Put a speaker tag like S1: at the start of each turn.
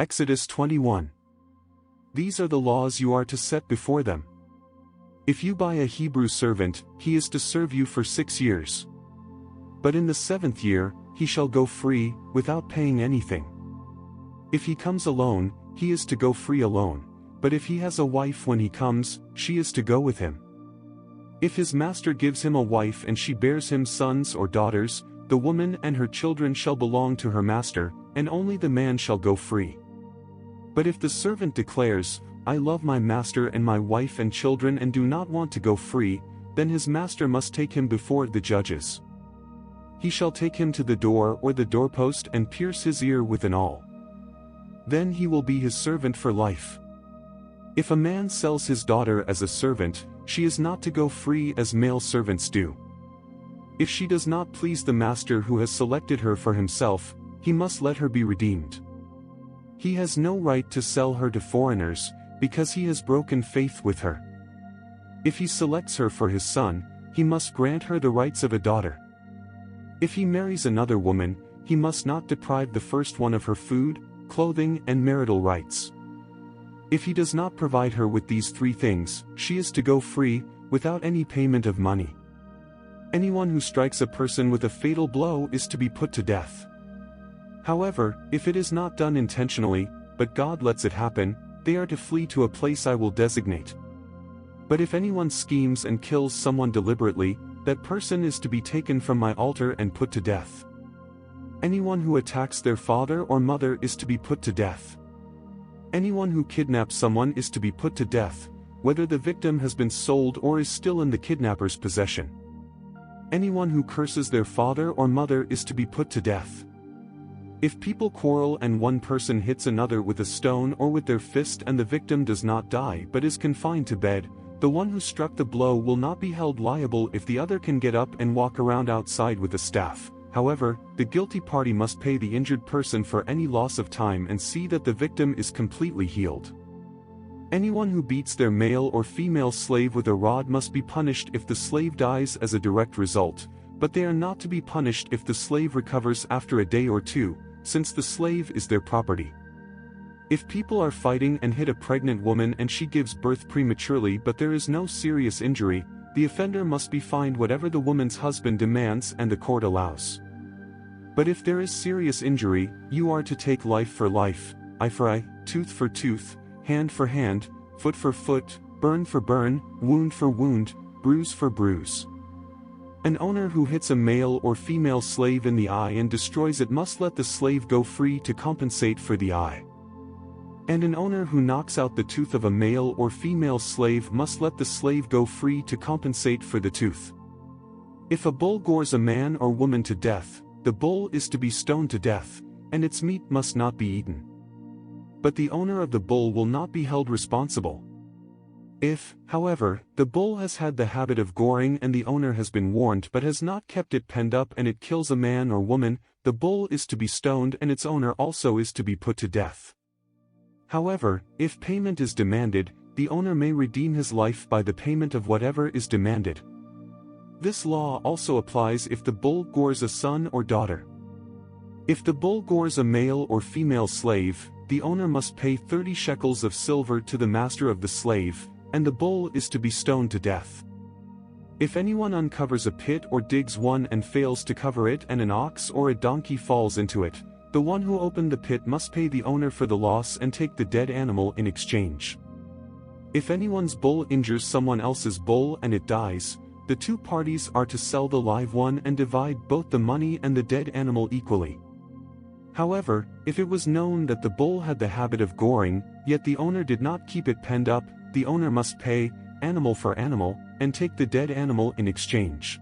S1: Exodus 21. These are the laws you are to set before them. If you buy a Hebrew servant, he is to serve you for 6 years. But in the 7th year, he shall go free, without paying anything. If he comes alone, he is to go free alone, but if he has a wife when he comes, she is to go with him. If his master gives him a wife and she bears him sons or daughters, the woman and her children shall belong to her master, and only the man shall go free. But if the servant declares, I love my master and my wife and children and do not want to go free, then his master must take him before the judges. He shall take him to the door or the doorpost and pierce his ear with an awl. Then he will be his servant for life. If a man sells his daughter as a servant, she is not to go free as male servants do. If she does not please the master who has selected her for himself, he must let her be redeemed. He has no right to sell her to foreigners, because he has broken faith with her. If he selects her for his son, he must grant her the rights of a daughter. If he marries another woman, he must not deprive the first one of her food, clothing, and marital rights. If he does not provide her with these 3 things, she is to go free, without any payment of money. Anyone who strikes a person with a fatal blow is to be put to death. However, if it is not done intentionally, but God lets it happen, they are to flee to a place I will designate. But if anyone schemes and kills someone deliberately, that person is to be taken from my altar and put to death. Anyone who attacks their father or mother is to be put to death. Anyone who kidnaps someone is to be put to death, whether the victim has been sold or is still in the kidnapper's possession. Anyone who curses their father or mother is to be put to death. If people quarrel and one person hits another with a stone or with their fist and the victim does not die but is confined to bed, the one who struck the blow will not be held liable if the other can get up and walk around outside with a staff. However, the guilty party must pay the injured person for any loss of time and see that the victim is completely healed. Anyone who beats their male or female slave with a rod must be punished if the slave dies as a direct result, but they are not to be punished if the slave recovers after a day or 2, since the slave is their property. If people are fighting and hit a pregnant woman and she gives birth prematurely but there is no serious injury, the offender must be fined whatever the woman's husband demands and the court allows. But if there is serious injury, you are to take life for life, eye for eye, tooth for tooth, hand for hand, foot for foot, burn for burn, wound for wound, bruise for bruise. An owner who hits a male or female slave in the eye and destroys it must let the slave go free to compensate for the eye. And an owner who knocks out the tooth of a male or female slave must let the slave go free to compensate for the tooth. If a bull gores a man or woman to death, the bull is to be stoned to death, and its meat must not be eaten. But the owner of the bull will not be held responsible. If, however, the bull has had the habit of goring and the owner has been warned but has not kept it penned up and it kills a man or woman, the bull is to be stoned and its owner also is to be put to death. However, if payment is demanded, the owner may redeem his life by the payment of whatever is demanded. This law also applies if the bull gores a son or daughter. If the bull gores a male or female slave, the owner must pay 30 shekels of silver to the master of the slave, and the bull is to be stoned to death. If anyone uncovers a pit or digs one and fails to cover it and an ox or a donkey falls into it, the one who opened the pit must pay the owner for the loss and take the dead animal in exchange. If anyone's bull injures someone else's bull and it dies, the 2 parties are to sell the live one and divide both the money and the dead animal equally. However, if it was known that the bull had the habit of goring, yet the owner did not keep it penned up, the owner must pay, animal for animal, and take the dead animal in exchange.